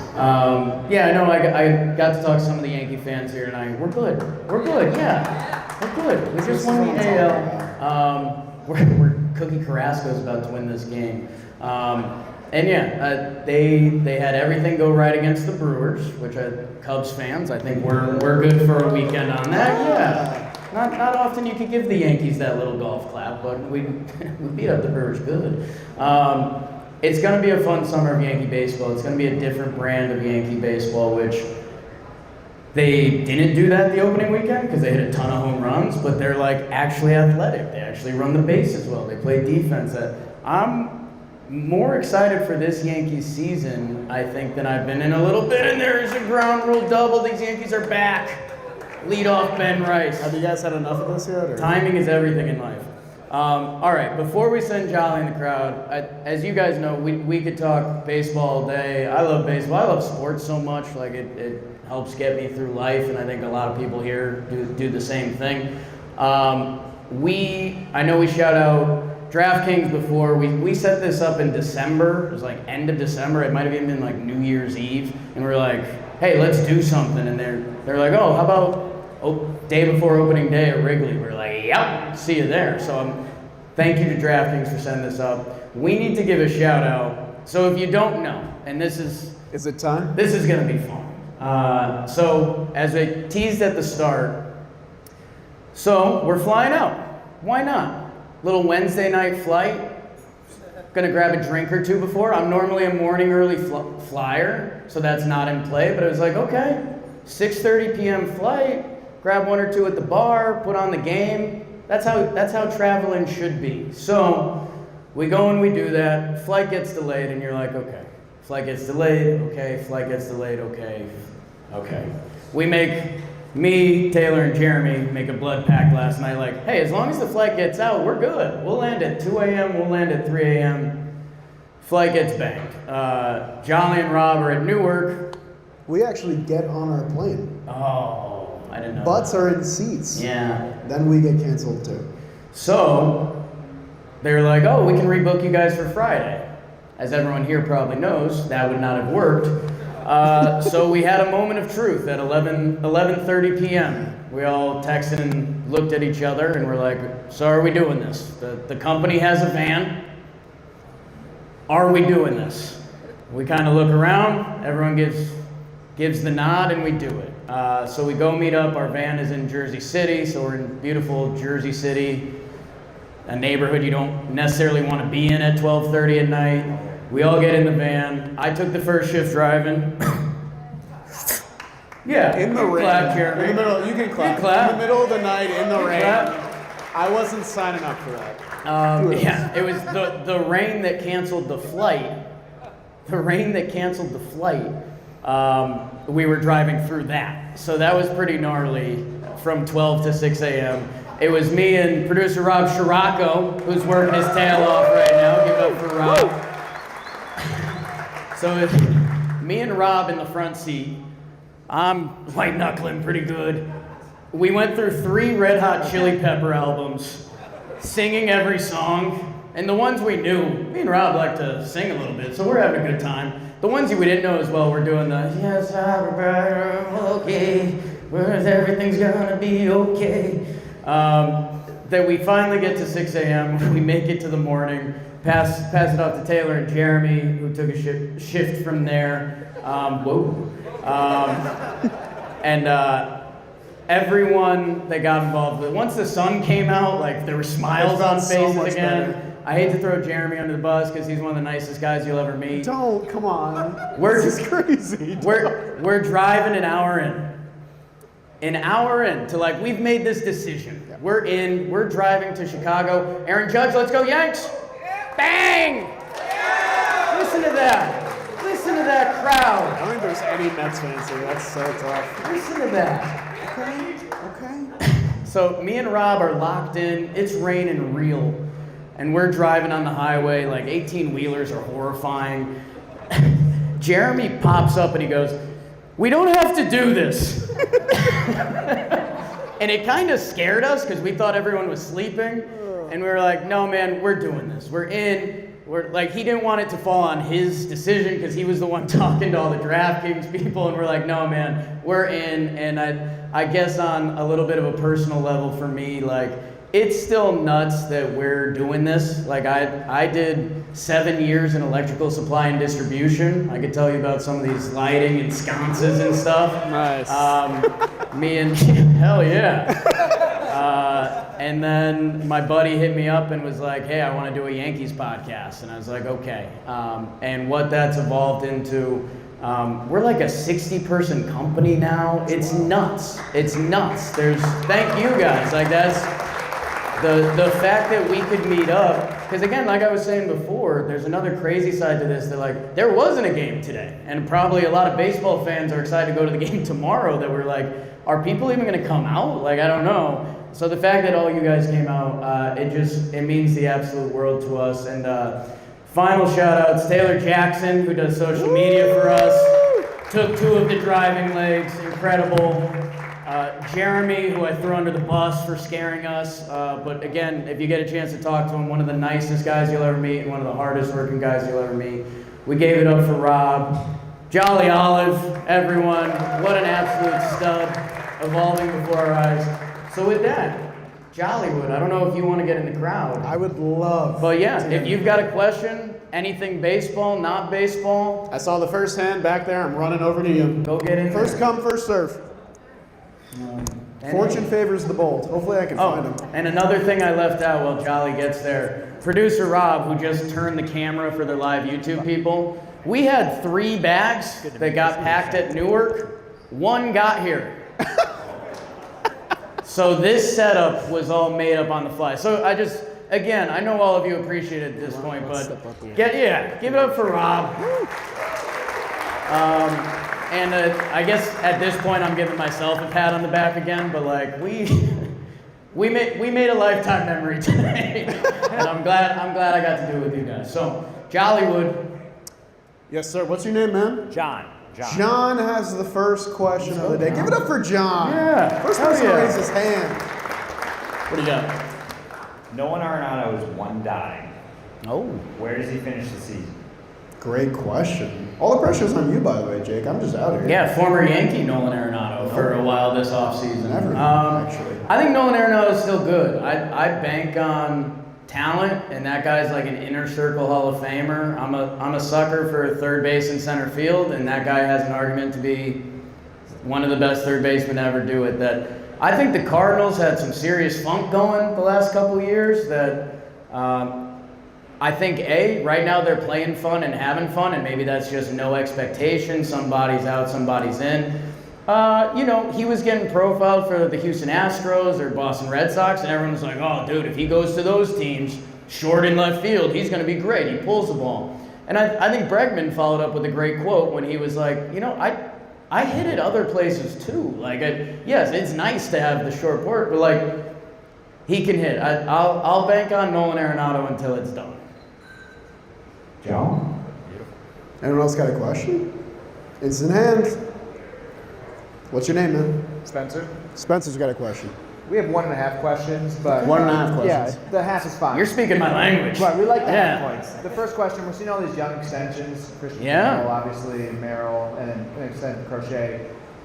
Speaker 1: Yeah, I know. I got to talk to some of the Yankee fans here tonight. We're good. We're good. Yeah, we're good. We just won the AL. We're Cookie Carrasco's about to win this game. And yeah, they had everything go right against the Brewers, which Cubs fans, I think we're good for a weekend on that. Yeah. Not often you could give the Yankees that little golf clap, but we beat up the Brewers good. It's going to be a fun summer of Yankee baseball. It's going to be a different brand of Yankee baseball, which they didn't do that the opening weekend because they hit a ton of home runs, but they're like actually athletic. They actually run the bases well. They play defense. I'm more excited for this Yankees season, I think, than I've been in a little bit. And there is a ground rule double. These Yankees are back. Lead off Ben Rice.
Speaker 2: Have you guys had enough of this yet? Or?
Speaker 1: Timing is everything in life. All right, before we send Jolly in the crowd, as you guys know, we could talk baseball all day. I love baseball. I love sports so much. Like it helps get me through life, and I think a lot of people here do the same thing. I know we shout out Draftkings before. We set this up in December. It was like end of December. It might have even been like New Year's Eve, and we're like, hey, let's do something. And they're like, oh, how about day before opening day at Wrigley? We're like, yep, see you there. So thank you to DraftKings for setting this up. We need to give a shout out. So if you don't know, and this is
Speaker 2: it time?
Speaker 1: This is going to be fun. So as I teased at the start, so we're flying out. Why not? Little Wednesday night flight. Gonna grab a drink or two before. I'm normally a morning early flyer, so that's not in play. But I was like, okay, 6:30 p.m. flight. Grab 1 or 2 at the bar, put on the game. That's how traveling should be. So we go and we do that. Flight gets delayed, and you're like, okay. Flight gets delayed, okay. Flight gets delayed, okay. Okay. Me, Taylor, and Jeremy make a blood pact last night. Like, hey, as long as the flight gets out, we're good. We'll land at 2 a.m. We'll land at 3 a.m. Flight gets banged. Jolly and Rob are at Newark.
Speaker 2: We actually get on our plane.
Speaker 1: Oh, I didn't know.
Speaker 2: Butts are in seats.
Speaker 1: Yeah.
Speaker 2: Then we get canceled too.
Speaker 1: So they're like, oh, we can rebook you guys for Friday. As everyone here probably knows, that would not have worked. So we had a moment of truth at 11:30 p.m. we all texted and looked at each other and we're like, so are we doing this? The company has a van. Are we doing this? We kind of look around, everyone gives the nod, and we do it. So we go meet up. Our van is in Jersey City, so we're in beautiful Jersey City, a neighborhood you don't necessarily want to be in at 12:30 at night. We all get in the van. I took the first shift driving. Yeah,
Speaker 2: In the rain.
Speaker 1: clap, Jeremy.
Speaker 2: In the middle, you can clap.
Speaker 1: You clap.
Speaker 2: In the middle of the night, in the rain.
Speaker 1: Clap.
Speaker 2: I wasn't signing up for that.
Speaker 1: Yeah, it was the rain that canceled the flight. The rain that canceled the flight. We were driving through that. So that was pretty gnarly from 12 to 6 a.m. It was me and producer Rob Scirocco, who's working his tail off right now. Give up for Rob. So it's me and Rob in the front seat. I'm white knuckling pretty good. We went through 3 Red Hot Chili Pepper albums, singing every song. And the ones we knew, me and Rob like to sing a little bit, so we're having a good time. The ones we didn't know as well, we're doing the yes, I'm okay, everything's gonna be okay. That we finally get to 6 a.m., we make it to the morning, pass it off to Taylor and Jeremy, who took a shift from there. Everyone that got involved with it, once the sun came out, like there were smiles on faces again.
Speaker 2: Better.
Speaker 1: I hate to throw Jeremy under the bus because he's one of the nicest guys you'll ever meet.
Speaker 2: Don't, come on.
Speaker 1: We're
Speaker 2: This is crazy.
Speaker 1: We're driving an hour in. An hour in to like, we've made this decision.
Speaker 2: Yeah.
Speaker 1: We're driving to Chicago. Aaron Judge, let's go Yanks! Bang! Listen to that. Listen to that
Speaker 2: I
Speaker 1: crowd.
Speaker 2: don't think there's any Mets fans here. That's so tough.
Speaker 1: Listen to that.
Speaker 2: Okay.
Speaker 1: So me and Rob are locked in. It's raining real. And we're driving on the highway, like 18-wheelers are horrifying. Jeremy pops up and he goes, "We don't have to do this." And it kind of scared us because we thought everyone was sleeping. And we were like, no, man, we're doing this. We're in. We're like, he didn't want it to fall on his decision because he was the one talking to all the Draftkings people. And we're like, no, man, we're in. And I guess on a little bit of a personal level for me, like, it's still nuts that we're doing this. Like I did 7 years in electrical supply and distribution. I could tell you about some of these lighting and sconces and stuff.
Speaker 2: Nice.
Speaker 1: Me and hell yeah. And then my buddy hit me up and was like, "Hey, I want to do a Yankees podcast." And I was like, "Okay." And what that's evolved into, we're like a 60-person company now. It's nuts. It's nuts. Thank you guys. Like that's. The fact that we could meet up, because again, like I was saying before, there's another crazy side to this that like, there wasn't a game today. And probably a lot of baseball fans are excited to go to the game tomorrow that we're like, are people even gonna come out? Like, I don't know. So the fact that all you guys came out, it means the absolute world to us. And final shout outs, Taylor Jackson, who does social media for us, took 2 of the driving legs, incredible. Jeremy, who I threw under the bus for scaring us. But again, if you get a chance to talk to him, one of the nicest guys you'll ever meet and one of the hardest working guys you'll ever meet. We gave it up for Rob. Jolly Olive, everyone. What an absolute stud, evolving before our eyes. So with that, Jollywood, I don't know if you want to get in the crowd.
Speaker 2: I would love.
Speaker 1: But yeah, if you've got a question, anything baseball, not baseball,
Speaker 2: I saw the first hand back there. I'm running over to you.
Speaker 1: go get in
Speaker 2: First
Speaker 1: there.
Speaker 2: come, first serve.
Speaker 1: And-
Speaker 2: Fortune favors the bold. Hopefully I can find him.
Speaker 1: And another thing I left out while Jolly gets there, producer Rob, who just turned the camera for the live YouTube people, we had 3 bags that got packed at Newark. 1 got here. So this setup was all made up on the fly. So again, I know all of you appreciate it at this point, but give it up for Rob. And I guess at this point I'm giving myself a pat on the back again, but like we made a lifetime memory today, and I'm glad I got to do it with you guys. So Jollywood,
Speaker 2: Yes, sir. What's your name, man?
Speaker 4: John.
Speaker 2: John has the first question of the day. Give it up for John.
Speaker 1: Yeah.
Speaker 2: First
Speaker 1: Hell
Speaker 2: person to
Speaker 1: yeah.
Speaker 2: raise his hand.
Speaker 1: what do you got?
Speaker 4: Nolan Arenado is 1 dime.
Speaker 1: Oh,
Speaker 4: Where does he finish the season?
Speaker 2: Great question. All the pressure's on you, by the way, Jake. I'm just out here.
Speaker 1: Yeah, former Yankee Nolan Arenado for a while this offseason.
Speaker 2: Never, actually.
Speaker 1: I think Nolan Arenado's still good. I bank on talent, and that guy's like an inner circle Hall of Famer. I'm a sucker for third base and center field, and that guy has an argument to be one of the best third basemen to ever do it. That I think the Cardinals had some serious funk going the last couple of years that I think, right now they're playing fun and having fun, and maybe that's just no expectation. Somebody's out, somebody's in. He was getting profiled for the Houston Astros or Boston Red Sox, and everyone was like, oh, dude, if he goes to those teams, short in left field, he's going to be great. He pulls the ball. And I think Bregman followed up with a great quote when he was like, I hit it other places too. Like, yes, it's nice to have the short pork, but like, he can hit. I'll bank on Nolan Arenado until it's done.
Speaker 2: John? Anyone else got a question? Instant hand. What's your name, man?
Speaker 4: Spencer?
Speaker 2: Spencer's got a question.
Speaker 4: We have 1.5 questions, but
Speaker 2: 1.5 questions.
Speaker 4: yeah, the half is fine.
Speaker 1: You're speaking my language.
Speaker 4: Right, we like the
Speaker 1: Yeah.
Speaker 4: half points. The first question, we're seeing all these young extensions, Christian
Speaker 1: Yeah.
Speaker 4: Merrill, obviously, and Merrill, and then an extended Crochet.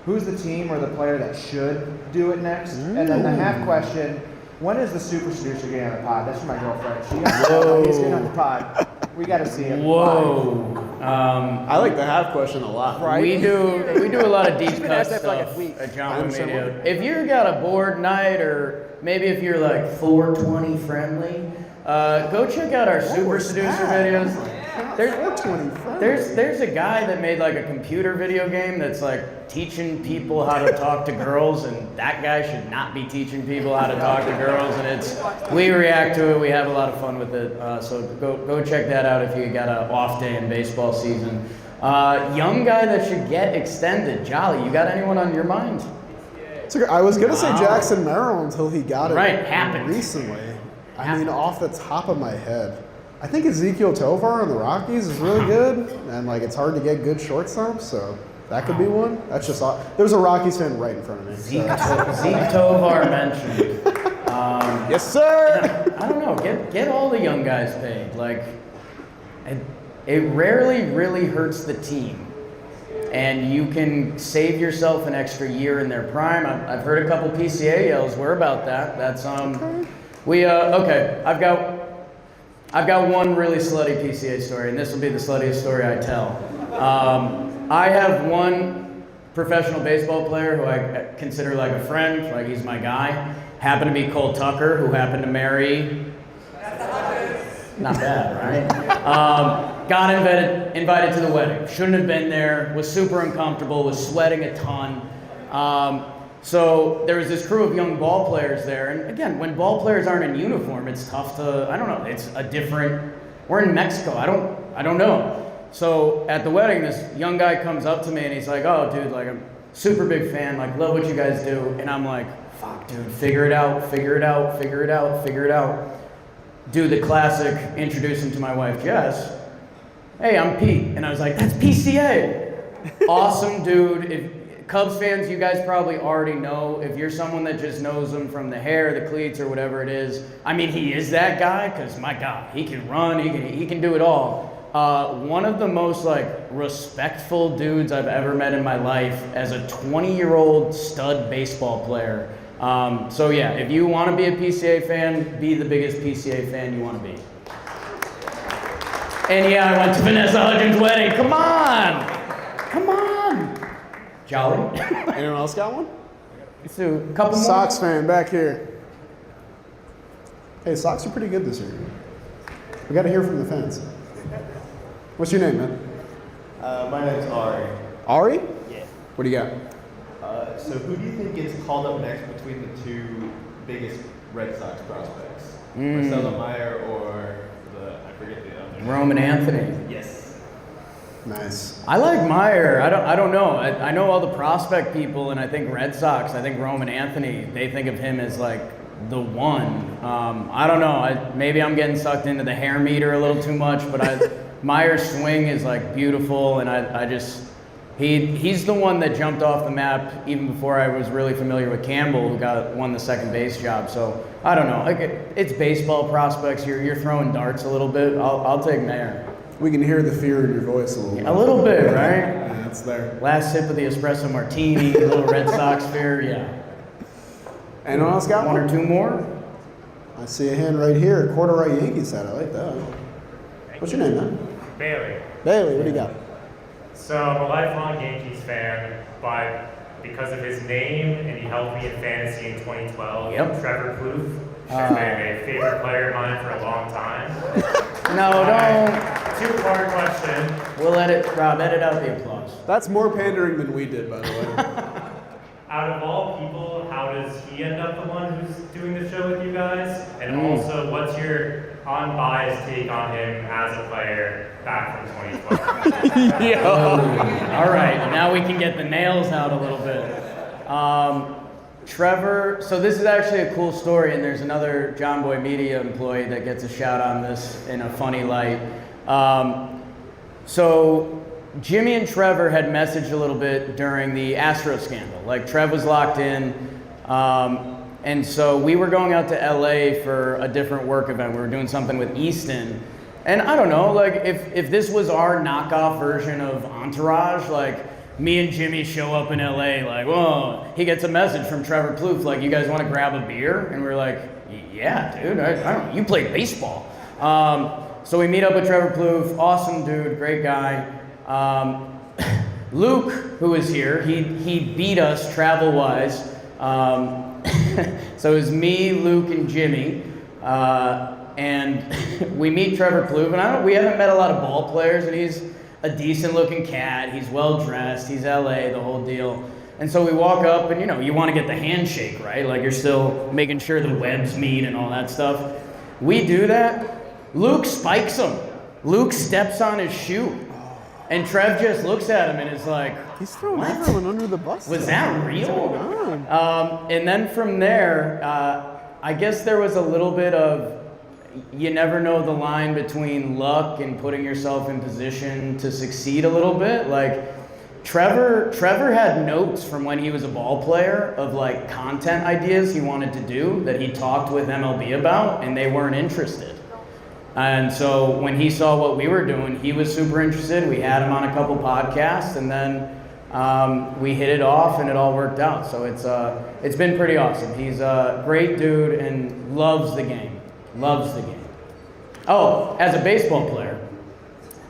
Speaker 4: Who's the team or the player that should do it next? And then the half question, when is the super seducer getting on the pod? That's for my girlfriend. She got he's getting on the pod. We got to see him.
Speaker 1: Whoa.
Speaker 2: I like the half question a lot.
Speaker 4: Right.
Speaker 1: We do a lot of deep
Speaker 4: She's been
Speaker 1: cut
Speaker 4: asked that for like a
Speaker 1: stuff
Speaker 4: week.
Speaker 1: at John
Speaker 2: I understand
Speaker 1: Media. If you got a board night, or maybe if you're like 420 friendly, go check out our Super Seducer videos. There's a guy that made like a computer video game that's like teaching people how to talk to girls, and that guy should not be teaching people how to talk to girls. And we react to it. We have a lot of fun with it. So go check that out if you got an off day in baseball season. Young guy that should get extended. Jolly, you got anyone on your mind?
Speaker 2: I was going to say Jackson Merrill until he got it
Speaker 1: happened
Speaker 2: recently. I mean, off the top of my head. I think Ezekiel Tovar on the Rockies is really good, and like it's hard to get good shortstops, so that could be one. That's just there's a Rockies fan right in front of me.
Speaker 1: Zeke Tovar mentioned.
Speaker 2: Yes, sir.
Speaker 1: I don't know. Get all the young guys paid. Like, it rarely really hurts the team, and you can save yourself an extra year in their prime. I've heard a couple PCA yells. We're about that. That's okay. I've got one really slutty PCA story, and this will be the sluttiest story I tell. I have one professional baseball player who I consider like a friend, like he's my guy. Happened to be Cole Tucker, who happened to marry. Not bad, right? Got invited to the wedding. Shouldn't have been there. Was super uncomfortable. Was sweating a ton. So there was this crew of young ball players there, and again, when ball players aren't in uniform, it's tough to, I don't know, it's a different, we're in Mexico, I don't know. So at the wedding, this young guy comes up to me and he's like, oh dude, like I'm super big fan, like love what you guys do. And I'm like, fuck dude, figure it out. Do the classic, introduce him to my wife, Jess. Hey, I'm Pete. And I was like, that's PCA. Awesome dude. Cubs fans, you guys probably already know, if you're someone that just knows him from the hair, the cleats, or whatever it is, I mean, he is that guy, because my God, he can run, he can do it all. One of the most like respectful dudes I've ever met in my life as a 20-year-old stud baseball player. So yeah, if you want to be a PCA fan, be the biggest PCA fan you want to be. And yeah, I went to Vanessa Hudgens' wedding. Come on! Jolly.
Speaker 2: Anyone else got one?
Speaker 1: So, a couple more.
Speaker 2: Sox fan back here. Hey, Sox are pretty good this year. We got to hear from the fans. What's your name, man?
Speaker 5: My name's Ari.
Speaker 2: Ari?
Speaker 5: Yeah.
Speaker 2: What do you got?
Speaker 5: So who do you think gets called up next between the two biggest Red Sox prospects? Marcelo Meyer or I forget the other.
Speaker 1: Roman Anthony.
Speaker 5: Yes.
Speaker 2: Nice.
Speaker 1: I like Meyer. I don't know. I know all the prospect people, and I think Red Sox, I think Roman Anthony, they think of him as like the one. I don't know. Maybe I'm getting sucked into the hair meter a little too much, but Meyer's swing is like beautiful, and he's the one that jumped off the map even before I was really familiar with Campbell, who won the second base job. So I don't know. Like it's baseball prospects. You're throwing darts a little bit. I'll take Meyer.
Speaker 2: We can hear the fear in your voice a little bit.
Speaker 1: A little bit, right?
Speaker 2: Yeah, it's there.
Speaker 1: Last sip of the espresso martini, a little Red Sox fear, yeah.
Speaker 2: Anyone else got
Speaker 1: One or two more?
Speaker 2: I see a hand right here. Quarter right Yankees hat. I like that. What's your name, man?
Speaker 6: Bailey.
Speaker 2: Bailey, what do you got?
Speaker 6: So I'm a lifelong Yankees fan, but because of his name and he helped me in fantasy in 2012,
Speaker 1: Yep.
Speaker 6: Trevor Plouffe has been a favorite player of mine for a long time.
Speaker 1: No, don't.
Speaker 6: Two-part question.
Speaker 1: We'll Rob, edit out the applause.
Speaker 2: That's more pandering than we did, by the way.
Speaker 6: Out of all people, how does he end up the one who's doing the show with you guys? And also, what's your unbiased take on him as a player back from 2012?
Speaker 1: All right, now we can get the nails out a little bit. Trevor, so this is actually a cool story, and there's another John Boy Media employee that gets a shout on this in a funny light. So Jimmy and Trevor had messaged a little bit during the Astro scandal. Like, Trev was locked in, and so we were going out to LA for a different work event. We were doing something with Easton. And I don't know, like, if this was our knockoff version of Entourage, like, me and Jimmy show up in LA, like, whoa, he gets a message from Trevor Plouffe, like, you guys want to grab a beer? And we're like, yeah, dude, I don't know, you played baseball. So we meet up with Trevor Plouffe, awesome dude, great guy. Luke, who was here, he beat us travel-wise. So it was me, Luke, and Jimmy. And we meet Trevor Plouffe, and we haven't met a lot of ball players, and he's a decent-looking cat. He's well-dressed. He's LA, the whole deal. And so we walk up, and you want to get the handshake, right? Like, you're still making sure the webs meet and all that stuff. We do that. Luke spikes him. Luke steps on his shoe. And Trev just looks at him and is like,
Speaker 2: He's throwing
Speaker 1: what?
Speaker 2: everyone under the bus.
Speaker 1: Was that real?
Speaker 2: What's going on?
Speaker 1: And then from there, I guess there was a little bit of, you never know the line between luck and putting yourself in position to succeed a little bit. Like, Trevor had notes from when he was a ball player of like content ideas he wanted to do that he talked with MLB about, and they weren't interested. And so when he saw what we were doing, he was super interested. We had him on a couple podcasts, and then we hit it off, and it all worked out. So it's been pretty awesome. He's a great dude and loves the game. Loves the game. Oh, as a baseball player,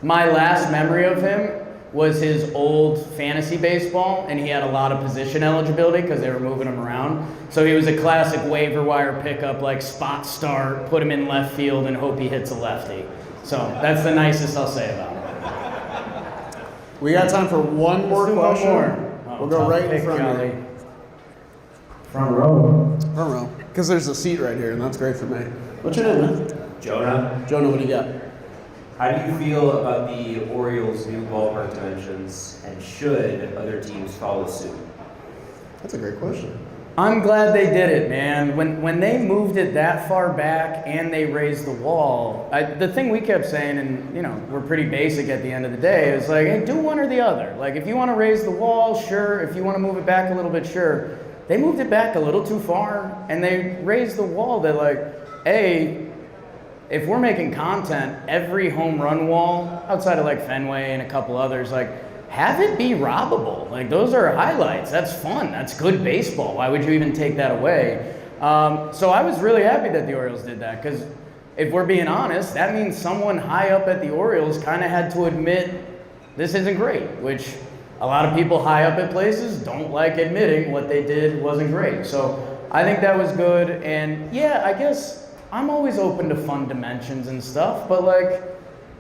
Speaker 1: my last memory of him was his old fantasy baseball, and he had a lot of position eligibility because they were moving him around. So he was a classic waiver wire pickup, like spot start, put him in left field, and hope he hits a lefty. So that's the nicest I'll say about him.
Speaker 2: We got time for one more
Speaker 1: Let's do
Speaker 2: question.
Speaker 1: one more. Oh,
Speaker 2: We'll go
Speaker 1: tough
Speaker 2: right in
Speaker 1: pick,
Speaker 2: front of
Speaker 1: Jolly.
Speaker 2: you.
Speaker 1: Front row.
Speaker 2: Front row. Because there's a seat right here, and that's great for me. What's your name, man?
Speaker 7: Jonah,
Speaker 2: Jonah, what do you got?
Speaker 7: how do you feel about the Orioles' new ballpark dimensions, and should other teams follow suit?
Speaker 2: That's a great question.
Speaker 1: I'm glad they did it, man. When they moved it that far back and they raised the wall, the thing we kept saying, and we're pretty basic at the end of the day, is like, hey, do one or the other. Like, if you want to raise the wall, sure. If you want to move it back a little bit, sure. They moved it back a little too far, and they raised the wall that, like, if we're making content, every home run wall, outside of like Fenway and a couple others, like, have it be robbable. Like, those are highlights. That's fun. That's good baseball. Why would you even take that away? So I was really happy that the Orioles did that, because if we're being honest, that means someone high up at the Orioles kind of had to admit this isn't great, which a lot of people high up at places don't like admitting what they did wasn't great. So I think that was good. And yeah, I guess I'm always open to fun dimensions and stuff, but like,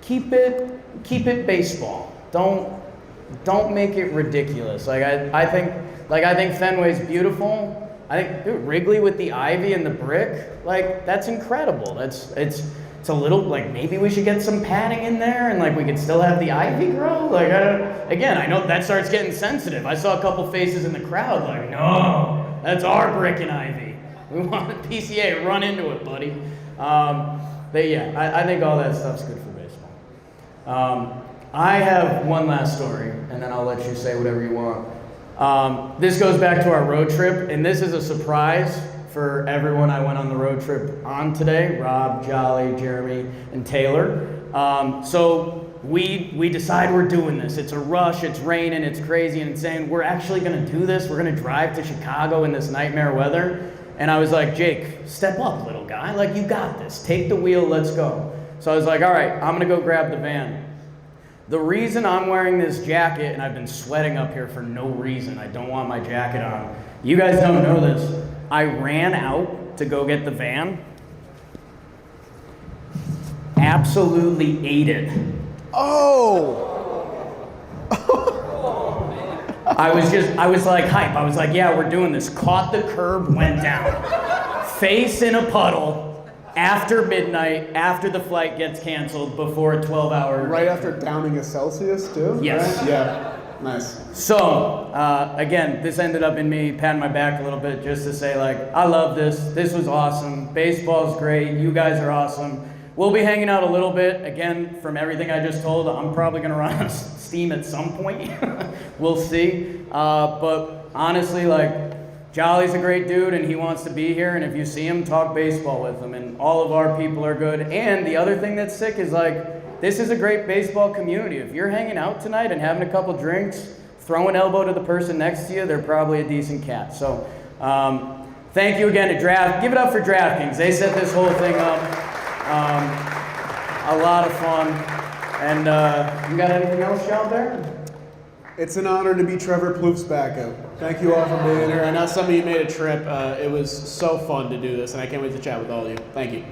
Speaker 1: keep it baseball. Don't make it ridiculous. Like, I think Fenway's beautiful. I think Wrigley with the ivy and the brick, like, that's incredible. It's a little, like, maybe we should get some padding in there, and like we could still have the ivy grow. Like, I know that starts getting sensitive. I saw a couple faces in the crowd like, no, that's our brick and ivy. We want the PCA, run into it, buddy. But yeah, I think all that stuff's good for baseball. I have one last story, and then I'll let you say whatever you want. This goes back to our road trip, and this is a surprise for everyone I went on the road trip on today, Rob, Jolly, Jeremy, and Taylor. So we decide we're doing this. It's a rush, it's raining, it's crazy and insane. We're actually gonna do this. We're gonna drive to Chicago in this nightmare weather. And I was like, Jake, step up, little guy. Like, you got this. Take the wheel, let's go. So I was like, all right, I'm gonna go grab the van. The reason I'm wearing this jacket, and I've been sweating up here for no reason, I don't want my jacket on. You guys don't know this. I ran out to go get the van. Absolutely ate it.
Speaker 2: Oh!
Speaker 1: I was like hype. I was like, yeah, we're doing this. Caught the curb, went down. Face in a puddle after midnight, after the flight gets canceled, before a 12-hour.
Speaker 2: Right after downing a Celsius, too?
Speaker 1: Yes.
Speaker 2: Right? Yeah. Nice.
Speaker 1: So, again, this ended up in me patting my back a little bit just to say, like, I love this. This was awesome. Baseball's great. You guys are awesome. We'll be hanging out a little bit. Again, from everything I just told, I'm probably going to run out of steam at some point. We'll see. But honestly, like, Jolly's a great dude, and he wants to be here. And if you see him, talk baseball with him. And all of our people are good. And the other thing that's sick is, like, this is a great baseball community. If you're hanging out tonight and having a couple drinks, throw an elbow to the person next to you, they're probably a decent cat. So thank you again to Draft. Give it up for Draftkings. They set this whole thing up. A lot of fun. And you got anything else, Sean, there?
Speaker 2: It's an honor to be Trevor Plouffe's backup. Thank you all for being here. I know some of you made a trip. It was so fun to do this, and I can't wait to chat with all of you. Thank you.